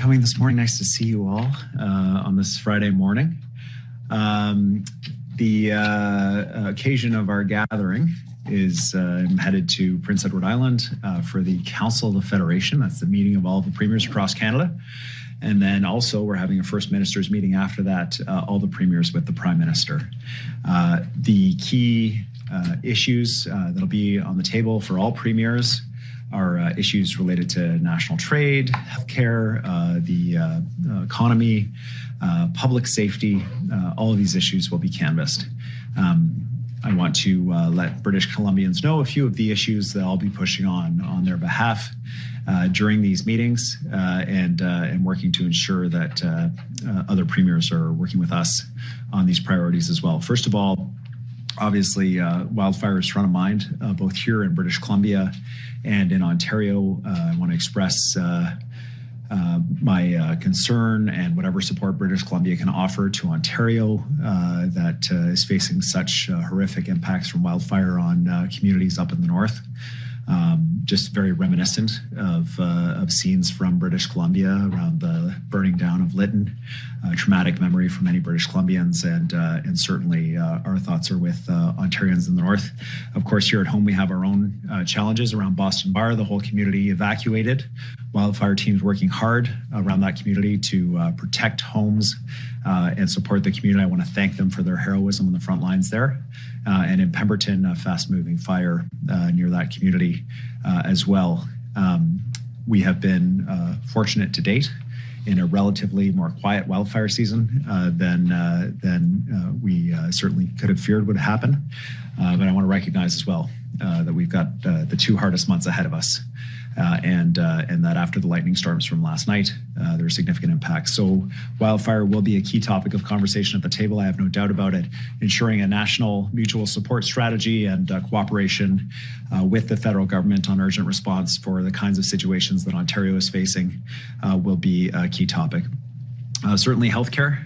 coming this morning. Nice to see you all on this Friday morning. The occasion of our gathering is I'm headed to Prince Edward Island for the Council of the Federation. That's the meeting of all the premiers across Canada. And then also we're having a First Minister's meeting after that, all the premiers with the Prime Minister. The key issues that'll be on the table for all premiers are issues related to national trade, healthcare, the economy, public safety. All of these issues will be canvassed. I want to let British Columbians know a few of the issues that I'll be pushing on their behalf during these meetings and working to ensure that other premiers are working with us on these priorities as well. First of all, obviously, wildfire is front of mind, both here in British Columbia and in Ontario. I want to express my concern and whatever support British Columbia can offer to Ontario that is facing such horrific impacts from wildfire on communities up in the north. Just very reminiscent of scenes from British Columbia around the burning down of Lytton, traumatic memory for many British Columbians, and certainly our thoughts are with Ontarians in the north. Of course, here at home we have our own challenges around Boston Bar, the whole community evacuated. Wildfire teams working hard around that community to protect homes and support the community. I want to thank them for their heroism on the front lines there. And in Pemberton, a fast-moving fire near that community as well. We have been fortunate to date in a relatively more quiet wildfire season than we certainly could have feared would happen. But I want to recognize as well that we've got the two hardest months ahead of us. And that after the lightning storms from last night, there are significant impacts. So wildfire will be a key topic of conversation at the table. I have no doubt about it. Ensuring a national mutual support strategy and cooperation with the federal government on urgent response for the kinds of situations that Ontario is facing will be a key topic. Certainly healthcare.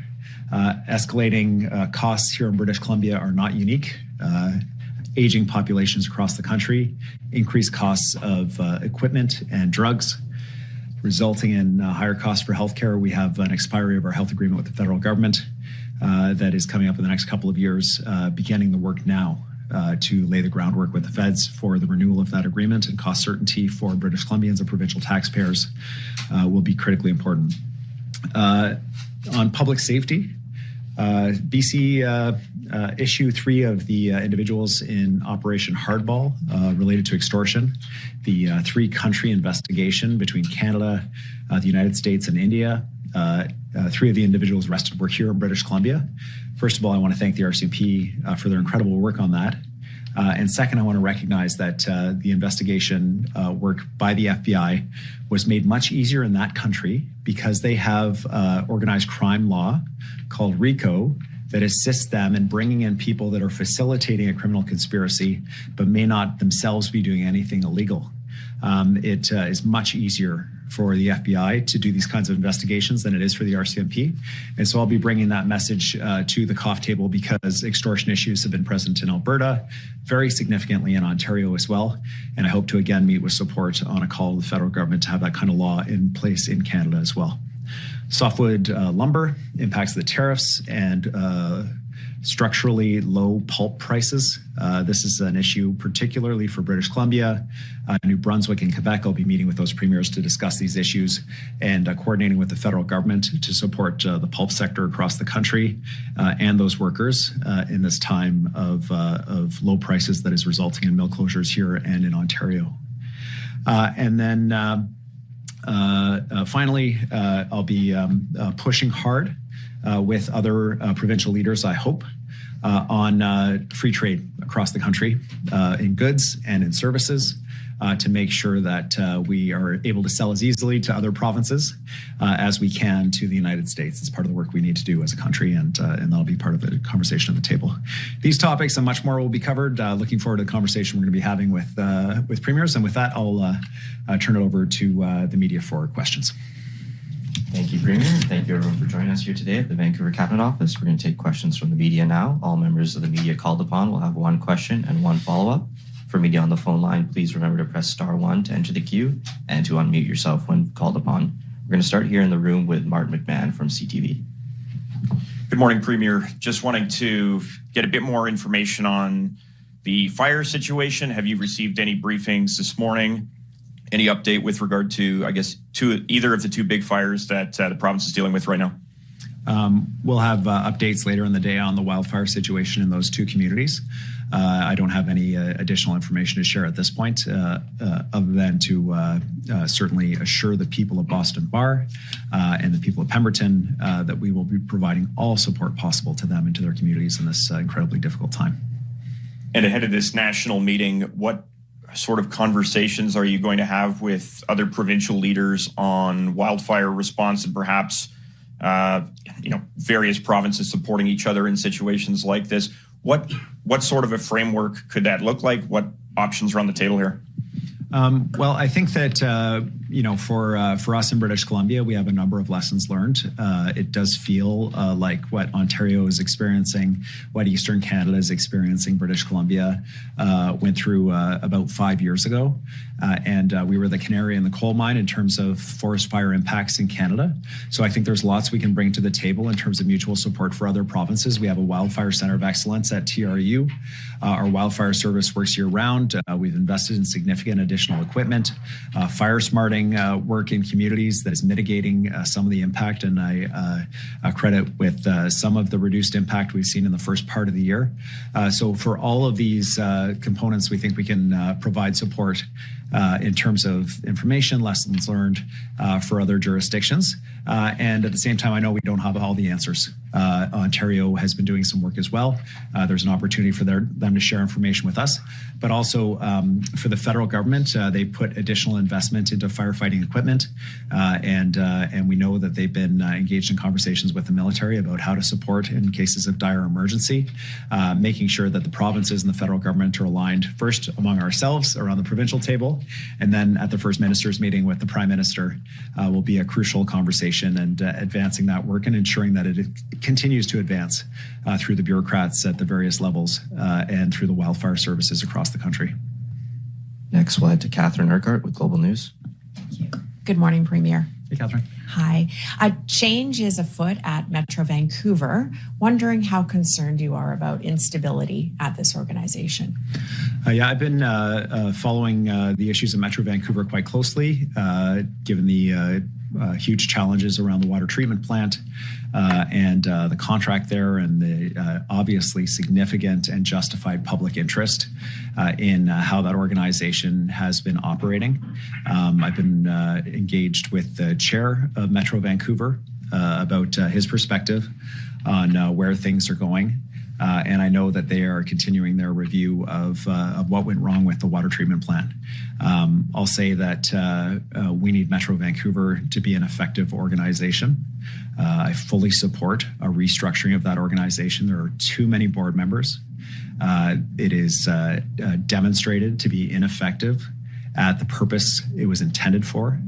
Escalating costs here in British Columbia are not unique. Aging populations across the country, increased costs of equipment and drugs, resulting in higher costs for healthcare. We have an expiry of our health agreement with the federal government that is coming up in the next couple of years, beginning the work now to lay the groundwork with the feds for the renewal of that agreement, and cost certainty for British Columbians and provincial taxpayers will be critically important. On public safety, BC issue 3 of the individuals in Operation Hardball related to extortion, the 3-country investigation between Canada, the United States, and India. 3 of the individuals arrested were here in British Columbia. First of all, I want to thank the RCMP for their incredible work on that. And second, I want to recognize that the investigation work by the FBI was made much easier in that country because they have organized crime law called RICO that assists them in bringing in people that are facilitating a criminal conspiracy but may not themselves be doing anything illegal. It is much easier for the FBI to do these kinds of investigations than it is for the RCMP. And so I'll be bringing that message to the cough table because extortion issues have been present in Alberta, very significantly in Ontario as well. And I hope to again meet with support on a call with the federal government to have that kind of law in place in Canada as well. Softwood lumber impacts the tariffs and structurally low pulp prices. This is an issue particularly for British Columbia, New Brunswick, and Quebec. I'll be meeting with those premiers to discuss these issues and coordinating with the federal government to support the pulp sector across the country and those workers in this time of low prices that is resulting in mill closures here and in Ontario. And then finally, I'll be pushing hard with other provincial leaders, I hope, on free trade across the country in goods and in services to make sure that we are able to sell as easily to other provinces as we can to the United States. It's part of the work we need to do as a country, and that'll be part of the conversation at the table. These topics and much more will be covered. Looking forward to the conversation we're going to be having with premiers. And with that, I'll turn it over to the media for questions. Thank you, Premier. Thank you, everyone, for joining us here today at the Vancouver Cabinet Office. We're going to take questions from the media now. All members of the media called upon will have one question and one follow-up. For media on the phone line, please remember to press *1 to enter the queue and to unmute yourself when called upon. We're going to start here in the room with Martin McMahon from CTV. Good morning, Premier. Just wanting to get a bit more information on the fire situation. Have you received any briefings this morning? Any update with regard to, either of the two big fires that the province is dealing with right now? We'll have updates later in the day on the wildfire situation in those two communities. I don't have any additional information to share at this point, other than to certainly assure the people of Boston Bar and the people of Pemberton that we will be providing all support possible to them and to their communities in this incredibly difficult time. And ahead of this national meeting, what sort of conversations are you going to have with other provincial leaders on wildfire response and perhaps various provinces supporting each other in situations like this? What sort of a framework could that look like? What options are on the table here? Well, I think that, for us in British Columbia, we have a number of lessons learned. It does feel like what Ontario is experiencing, what Eastern Canada is experiencing, British Columbia went through about 5 years ago. And we were the canary in the coal mine in terms of forest fire impacts in Canada. So I think there's lots we can bring to the table in terms of mutual support for other provinces. We have a wildfire center of excellence at TRU. Our wildfire service works year round. We've invested in significant additional equipment, fire smarting work in communities that is mitigating some of the impact. And I credit with some of the reduced impact we've seen in the first part of the year. So for all of these components, we think we can provide support in terms of information, lessons learned for other jurisdictions. And at the same time, I know we don't have all the answers. Ontario has been doing some work as well. There's an opportunity for them to share information with us, but also for the federal government, they put additional investment into firefighting equipment. And we know that they've been engaged in conversations with the military about how to support in cases of dire emergency, making sure that the provinces and the federal government are aligned first among ourselves around the provincial table, and then at the First Minister's meeting with the Prime Minister will be a crucial conversation, and advancing that work and ensuring that it continues to advance through the bureaucrats at the various levels and through the wildfire services across the country. Next, we'll head to Catherine Urquhart with Global News. Thank you. Good morning, Premier. Hey, Catherine. Hi. A change is afoot at Metro Vancouver. Wondering how concerned you are about instability at this organization. I've been following the issues of Metro Vancouver quite closely, given the huge challenges around the water treatment plant and the contract there, and the obviously significant and justified public interest in how that organization has been operating. I've been engaged with the chair of Metro Vancouver about his perspective on where things are going. And I know that they are continuing their review of what went wrong with the water treatment plant. I'll say that we need Metro Vancouver to be an effective organization. I fully support a restructuring of that organization. There are too many board members. It is demonstrated to be ineffective at the purpose it was intended for.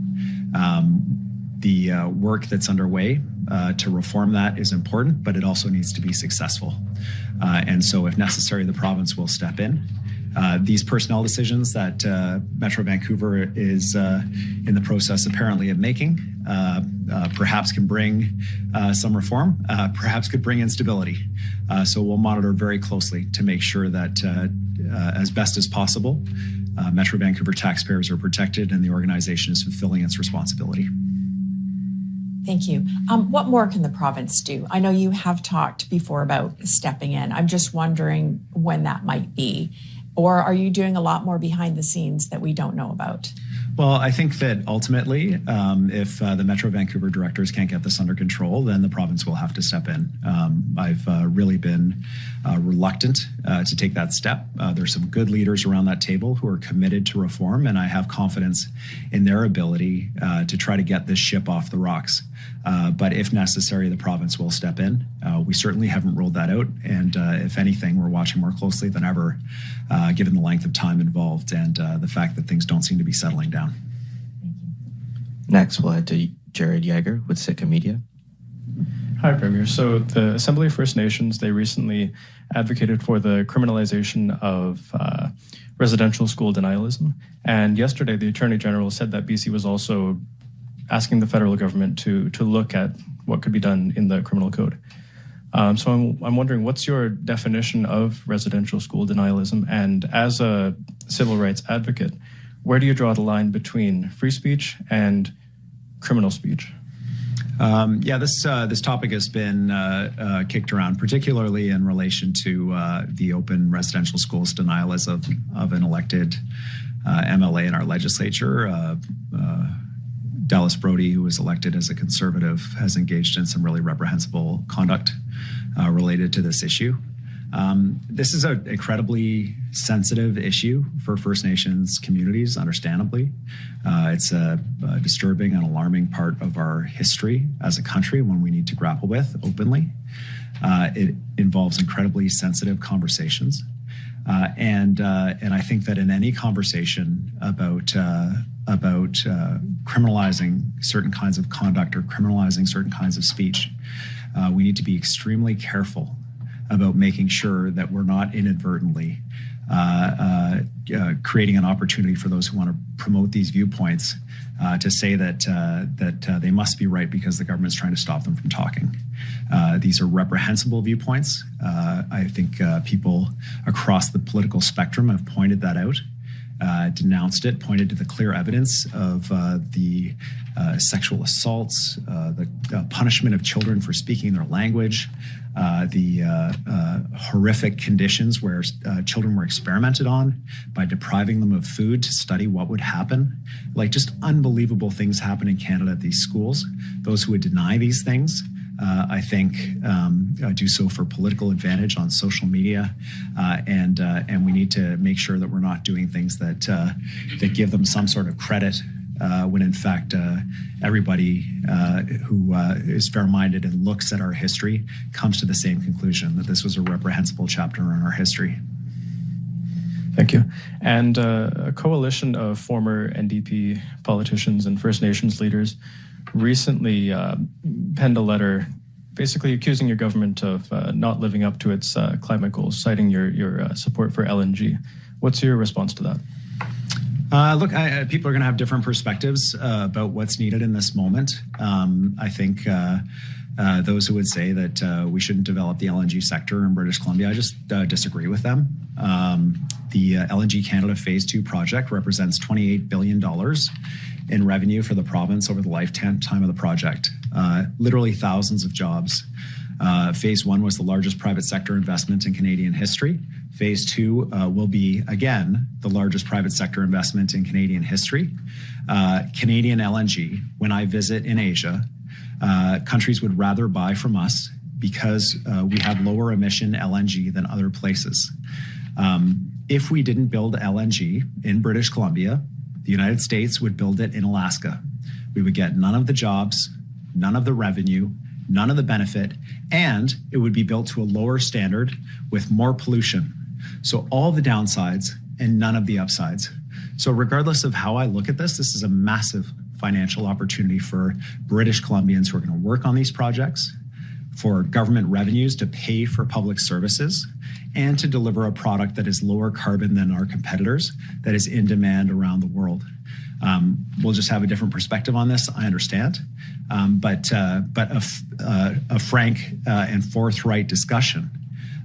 The work that's underway to reform that is important, but it also needs to be successful. And so if necessary, the province will step in. These personnel decisions that Metro Vancouver is in the process apparently of making perhaps can bring some reform, perhaps could bring instability. So we'll monitor very closely to make sure that as best as possible, Metro Vancouver taxpayers are protected and the organization is fulfilling its responsibility. Thank you. What more can the province do? I know you have talked before about stepping in. I'm just wondering when that might be. Or are you doing a lot more behind the scenes that we don't know about? Well, I think that ultimately, if the Metro Vancouver directors can't get this under control, then the province will have to step in. I've really been reluctant to take that step. There's some good leaders around that table who are committed to reform, and I have confidence in their ability to try to get this ship off the rocks. But if necessary, the province will step in. We certainly haven't ruled that out. And if anything, we're watching more closely than ever, given the length of time involved and the fact that things don't seem to be settling down. Next, we'll head to Jared Yeager with Sitka Media. Hi, Premier. So the Assembly of First Nations, they recently advocated for the criminalization of residential school denialism. And yesterday, the Attorney General said that BC was also asking the federal government to look at what could be done in the criminal code. So I'm wondering, what's your definition of residential school denialism? And as a civil rights advocate, where do you draw the line between free speech and criminal speech? This topic has been kicked around, particularly in relation to the open residential schools denialism of an elected MLA in our legislature. Dallas Brody, who was elected as a conservative, has engaged in some really reprehensible conduct related to this issue. This is an incredibly sensitive issue for First Nations communities, understandably. It's a disturbing and alarming part of our history as a country, one we need to grapple with openly. It involves incredibly sensitive conversations. And I think that in any conversation about criminalizing certain kinds of conduct or criminalizing certain kinds of speech, we need to be extremely careful about making sure that we're not inadvertently creating an opportunity for those who want to promote these viewpoints to say that they must be right because the government's trying to stop them from talking. These are reprehensible viewpoints. I think people across the political spectrum have pointed that out. Denounced it, pointed to the clear evidence of the sexual assaults, the punishment of children for speaking their language, the horrific conditions where children were experimented on by depriving them of food to study what would happen. Like, just unbelievable things happen in Canada at these schools. Those who would deny these things, I think, do so for political advantage on social media, and we need to make sure that we're not doing things that give them some sort of credit when in fact everybody who is fair-minded and looks at our history comes to the same conclusion, that this was a reprehensible chapter in our history. Thank you. And a coalition of former NDP politicians and First Nations leaders recently penned a letter basically accusing your government of not living up to its climate goals, citing your support for LNG. What's your response to that? Look, people are going to have different perspectives about what's needed in this moment. I think those who would say that we shouldn't develop the LNG sector in British Columbia, I just disagree with them. The LNG Canada Phase 2 project represents $28 billion in revenue for the province over the lifetime of the project. Literally thousands of jobs. Phase 1 was the largest private sector investment in Canadian history. Phase 2 will be, again, the largest private sector investment in Canadian history. Canadian LNG, when I visit in Asia, countries would rather buy from us because we have lower emission LNG than other places. If we didn't build LNG in British Columbia, the United States would build it in Alaska. We would get none of the jobs, none of the revenue, none of the benefit, and it would be built to a lower standard with more pollution. So all the downsides and none of the upsides. So regardless of how I look at this, this is a massive financial opportunity for British Columbians who are going to work on these projects, for government revenues to pay for public services, and to deliver a product that is lower carbon than our competitors, that is in demand around the world. We'll just have a different perspective on this, I understand, but a frank and forthright discussion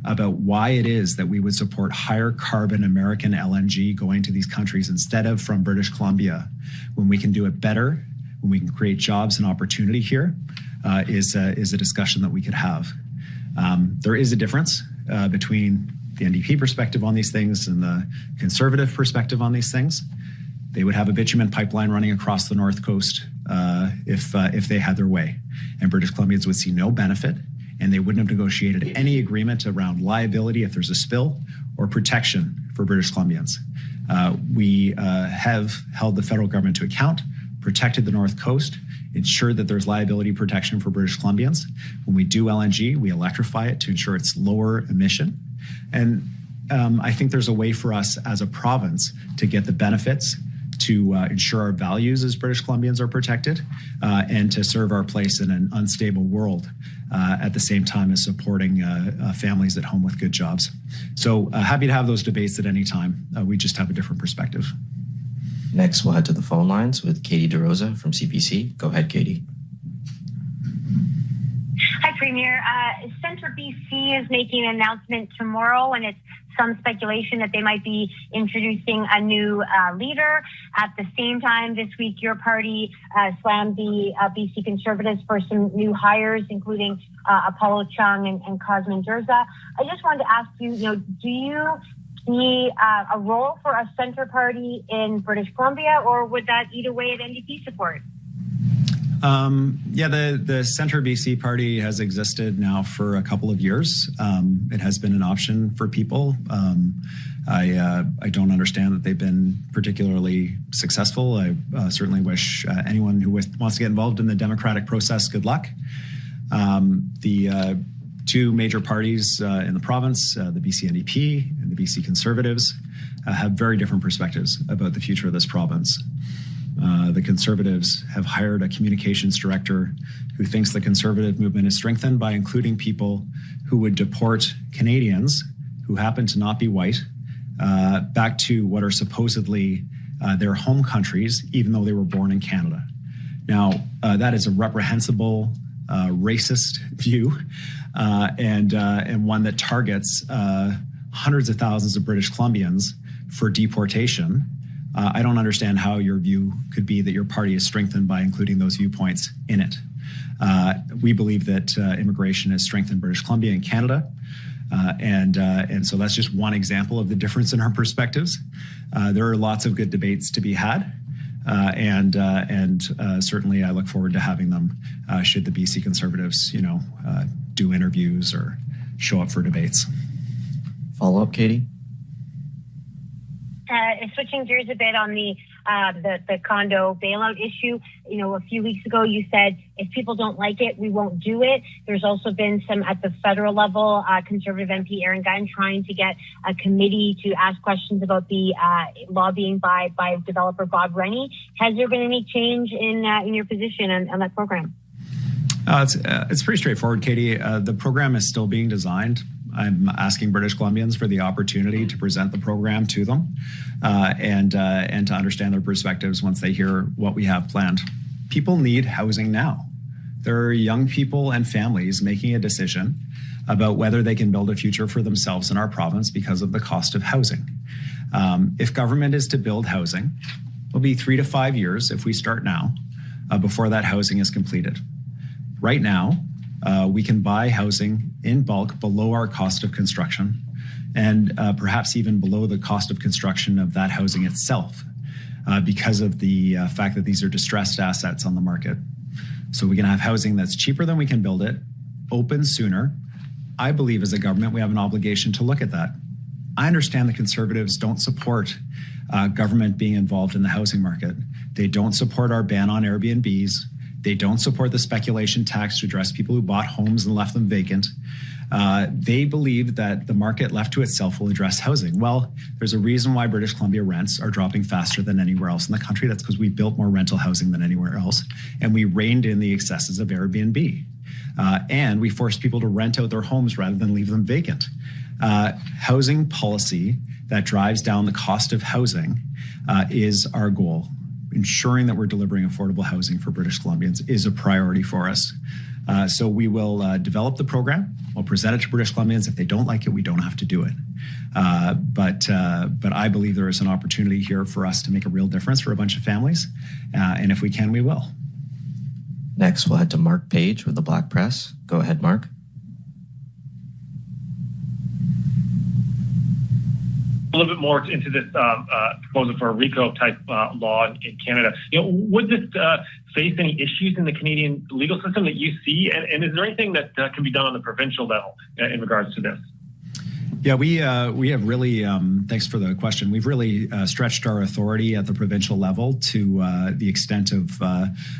about why it is that we would support higher carbon American LNG going to these countries instead of from British Columbia, when we can do it better, when we can create jobs and opportunity here, is a discussion that we could have. There is a difference between the NDP perspective on these things and the Conservative perspective on these things. They would have a bitumen pipeline running across the North Coast if they had their way, and British Columbians would see no benefit, and they wouldn't have negotiated any agreement around liability if there's a spill or protection for British Columbians. We have held the federal government to account, protected the North Coast, ensured that there's liability protection for British Columbians. When we do LNG, we electrify it to ensure it's lower emission. And I think there's a way for us as a province to get the benefits, to ensure our values as British Columbians are protected, and to serve our place in an unstable world at the same time as supporting families at home with good jobs. So happy to have those debates at any time. We just have a different perspective. Next, we'll head to the phone lines with Katie DeRosa from CPC. Go ahead, Katie. Hi, Premier. Centre BC is making an announcement tomorrow, and it's some speculation that they might be introducing a new leader. At the same time, this week, your party slammed the BC Conservatives for some new hires, including Apollo Chung and Cosmin Durza. I just wanted to ask you, do you see a role for a centre party in British Columbia, or would that eat away at NDP support? The Centre BC party has existed now for a couple of years. It has been an option for people. I don't understand that they've been particularly successful. I certainly wish anyone who wants to get involved in the democratic process good luck. The two major parties in the province, the BC NDP and the BC Conservatives, have very different perspectives about the future of this province. The Conservatives have hired a communications director who thinks the Conservative movement is strengthened by including people who would deport Canadians who happen to not be white back to what are supposedly their home countries, even though they were born in Canada. Now, that is a reprehensible, racist view and one that targets hundreds of thousands of British Columbians for deportation. I don't understand how your view could be that your party is strengthened by including those viewpoints in it. We believe that immigration has strengthened British Columbia and Canada. And so that's just one example of the difference in our perspectives. There are lots of good debates to be had. And certainly I look forward to having them should the BC Conservatives, do interviews or show up for debates. Follow up, Katie? Switching gears a bit on the condo bailout issue, a few weeks ago you said if people don't like it, we won't do it. There's also been some at the federal level, Conservative MP Aaron Gunn trying to get a committee to ask questions about the lobbying by developer Bob Rennie. Has there been any change in your position on that program? It's pretty straightforward, Katie. The program is still being designed. I'm asking British Columbians for the opportunity to present the program to them and to understand their perspectives once they hear what we have planned. People need housing now. There are young people and families making a decision about whether they can build a future for themselves in our province because of the cost of housing. If government is to build housing, it'll be 3 to 5 years if we start now before that housing is completed. Right now, we can buy housing in bulk below our cost of construction and perhaps even below the cost of construction of that housing itself because of the fact that these are distressed assets on the market. So we can have housing that's cheaper than we can build it, open sooner. I believe as a government, we have an obligation to look at that. I understand the Conservatives don't support government being involved in the housing market. They don't support our ban on Airbnbs. They don't support the speculation tax to address people who bought homes and left them vacant. They believe that the market left to itself will address housing. Well, there's a reason why British Columbia rents are dropping faster than anywhere else in the country. That's because we built more rental housing than anywhere else. And we reined in the excesses of Airbnb. And we forced people to rent out their homes rather than leave them vacant. Housing policy that drives down the cost of housing is our goal. Ensuring that we're delivering affordable housing for British Columbians is a priority for us. So we will develop the program. We'll present it to British Columbians. If they don't like it, we don't have to do it. But I believe there is an opportunity here for us to make a real difference for a bunch of families. And if we can, we will. Next, we'll head to Mark Page with the Black Press. Go ahead, Mark. A little bit more into this proposal for a RICO type law in Canada. Would this face any issues in the Canadian legal system that you see? And is there anything that can be done on the provincial level in regards to this? Yeah, we have really, thanks for the question. We've really stretched our authority at the provincial level to the extent of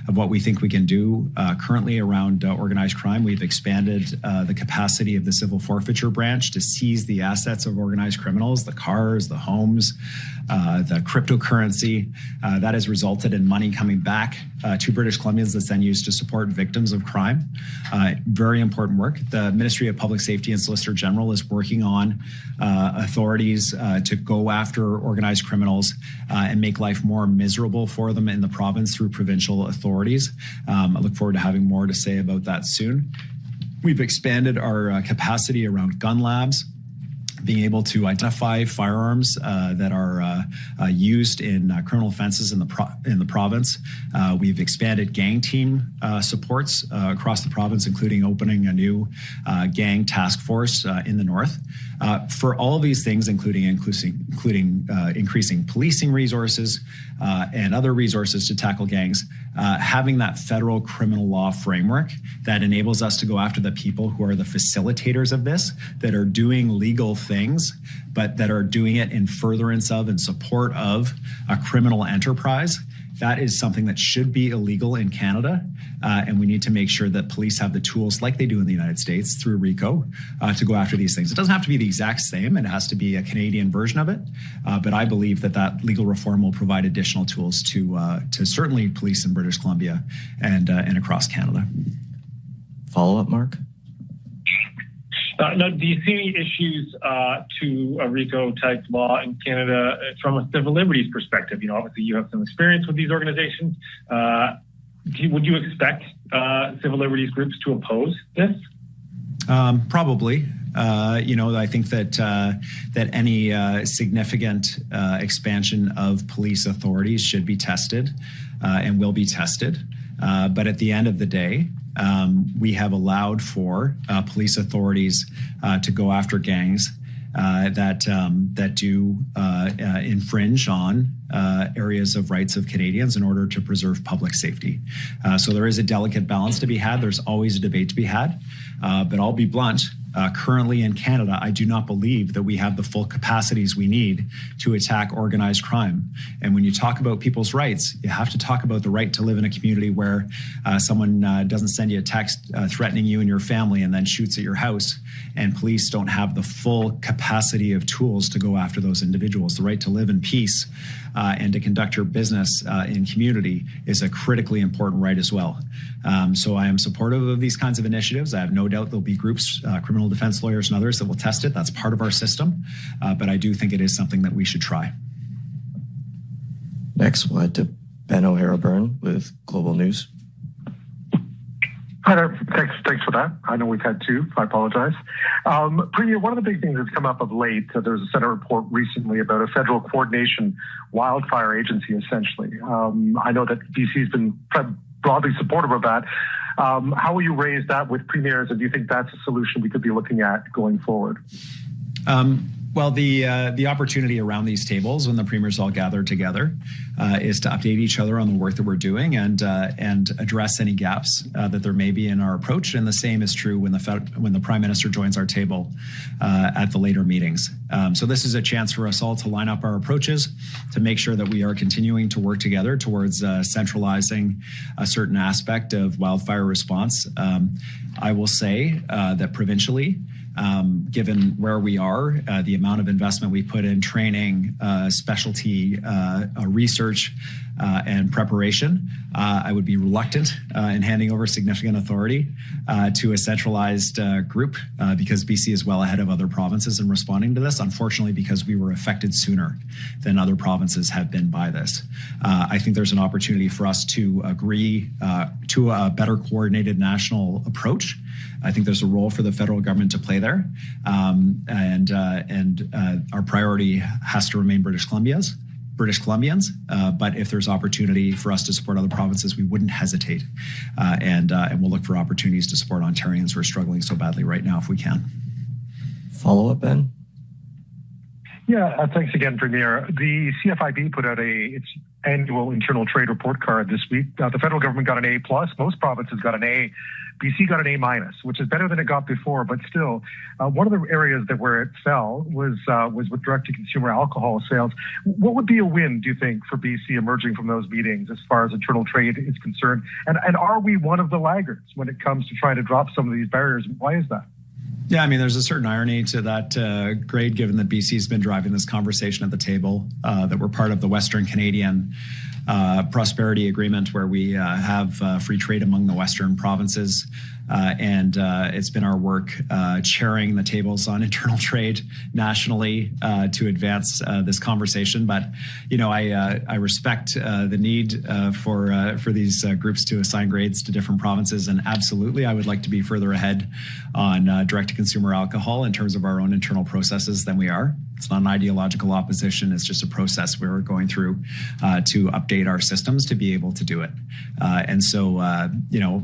what we think we can do. Currently around organized crime, we've expanded the capacity of the civil forfeiture branch to seize the assets of organized criminals, the cars, the homes, the cryptocurrency. That has resulted in money coming back to British Columbians that's then used to support victims of crime. Very important work. The Ministry of Public Safety and Solicitor General is working on authorities to go after organized criminals and make life more miserable for them in the province through provincial authorities. I look forward to having more to say about that soon. We've expanded our capacity around gun labs, being able to identify firearms that are used in criminal offenses in the province. We've expanded gang team supports across the province, including opening a new gang task force in the north. For all of these things, including increasing policing resources and other resources to tackle gangs, having that federal criminal law framework that enables us to go after the people who are the facilitators of this, that are doing legal things, but that are doing it in furtherance of and support of a criminal enterprise. That is something that should be illegal in Canada, and we need to make sure that police have the tools like they do in the United States through RICO to go after these things. It doesn't have to be the exact same. It has to be a Canadian version of it, but I believe that legal reform will provide additional tools to certainly police in British Columbia and across Canada. Follow-up, Mark? Now, do you see any issues to a RICO type law in Canada from a civil liberties perspective? Obviously you have some experience with these organizations. Would you expect civil liberties groups to oppose this? Probably. I think that any significant expansion of police authorities should be tested and will be tested. But at the end of the day, we have allowed for police authorities to go after gangs that do infringe on areas of rights of Canadians in order to preserve public safety. So there is a delicate balance to be had. There's always a debate to be had. But I'll be blunt. Currently in Canada, I do not believe that we have the full capacities we need to attack organized crime. And when you talk about people's rights, you have to talk about the right to live in a community where someone doesn't send you a text threatening you and your family and then shoots at your house, and police don't have the full capacity of tools to go after those individuals. The right to live in peace and to conduct your business in community is a critically important right as well. So I am supportive of these kinds of initiatives. I have no doubt there'll be groups, criminal defense lawyers and others that will test it. That's part of our system. But I do think it is something that we should try. Next, we'll head to Ben O'Hara-Byrne with Global News. Hi there. Thanks for that. I know we've had two. I apologize. Premier, one of the big things that's come up of late, there was a Senate report recently about a federal coordination wildfire agency, essentially. I know that BC's been broadly supportive of that. How will you raise that with premiers, and do you think that's a solution we could be looking at going forward? Well, the opportunity around these tables when the premiers all gather together is to update each other on the work that we're doing and address any gaps that there may be in our approach. And the same is true when the Prime Minister joins our table at the later meetings. So this is a chance for us all to line up our approaches to make sure that we are continuing to work together towards centralizing a certain aspect of wildfire response. I will say that provincially, given where we are, the amount of investment we put in training, specialty research, and preparation, I would be reluctant in handing over significant authority to a centralized group because BC is well ahead of other provinces in responding to this, unfortunately, because we were affected sooner than other provinces have been by this. I think there's an opportunity for us to agree to a better coordinated national approach. I think there's a role for the federal government to play there. And our priority has to remain British Columbians. But if there's opportunity for us to support other provinces, we wouldn't hesitate. And we'll look for opportunities to support Ontarians who are struggling so badly right now if we can. Follow up, Ben? Yeah, thanks again, Premier. The CFIB put out its annual internal trade report card this week. The federal government got an A+. Most provinces got an A. BC got an A-, which is better than it got before, but still, one of the areas where it fell was with direct-to-consumer alcohol sales. What would be a win, do you think, for BC emerging from those meetings as far as internal trade is concerned? And are we one of the laggards when it comes to trying to drop some of these barriers? Why is that? Yeah, I mean, there's a certain irony to that grade, given that BC's been driving this conversation at the table, that we're part of the Western Canadian Prosperity Agreement, where we have free trade among the Western provinces. And it's been our work chairing the tables on internal trade nationally to advance this conversation. But, you know, I respect the need for these groups to assign grades to different provinces. And absolutely, I would like to be further ahead on direct-to-consumer alcohol in terms of our own internal processes than we are. It's not an ideological opposition. It's just a process we're going through to update our systems to be able to do it. And so, you know,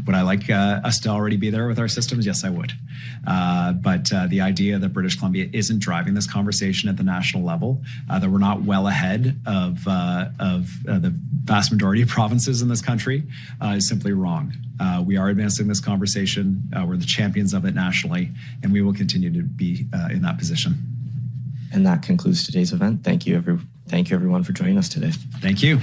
would I like us to already be there with our systems? Yes, I would. But the idea that British Columbia isn't driving this conversation at the national level, that we're not well ahead of the vast majority of provinces in this country is simply wrong. We are advancing this conversation. We're the champions of it nationally, and we will continue to be in that position. And that concludes today's event. Thank you, everyone, for joining us today. Thank you.